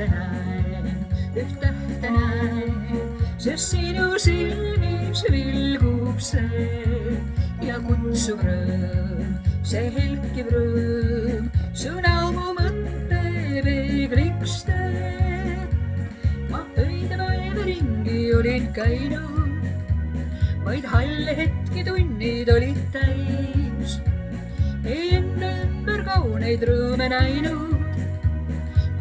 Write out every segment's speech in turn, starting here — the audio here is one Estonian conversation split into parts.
tähte näen, üht tähte näen, sest sinu silmis vilgub see ja kutsuv rõõm, see helkiv rõõm, sõna mu mõtte peegliks teeb. Ma öide päeva ringi olin käinud, vaid halle hetki tunnid olid täis. Ei enne ümber kauneid rõõme näinud,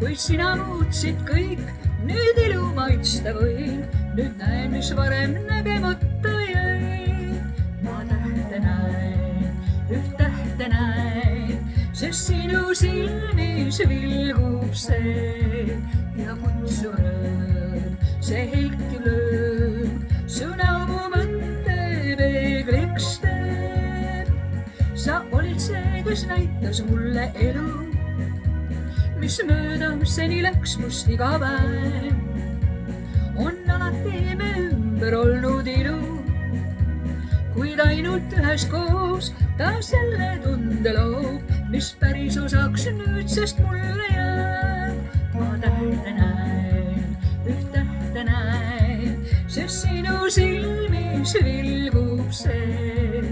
kuid sina muutsid kõik, nüüd ilu maitsta võin, nüüd näen, mis varem nägemata jäi. Ma tähte näen, üht tähte näen, sest sinu silmis vilgub see ja kutsuv rõõm, see helkiv lõõm, sõna mu mõtte peegliks teeb. Sa olid see, kes näitas mulle elu, mis mööda seni läks must iga päev. On alati me ümber olnud ilu, kuid ainult üheskoos ta selle tunde loob, mis päris osaks nüüdsest mulle jääb. Ma tähte näen, üht tähte näen, sest sinu silmis vilgub see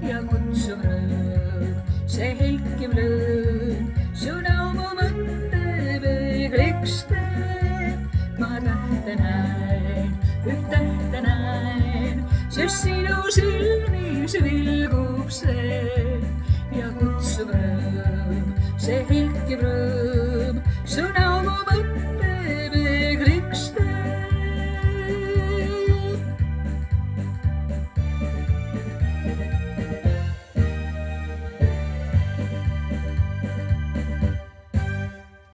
ja kutsuv rõõm, see helkiv lõõm, sõna mu mõtte peegliks teeb. Ma tähte näen, üht tähte näen, sest sinu silmis vilgub see ja kutsuv rõõm, see helkiv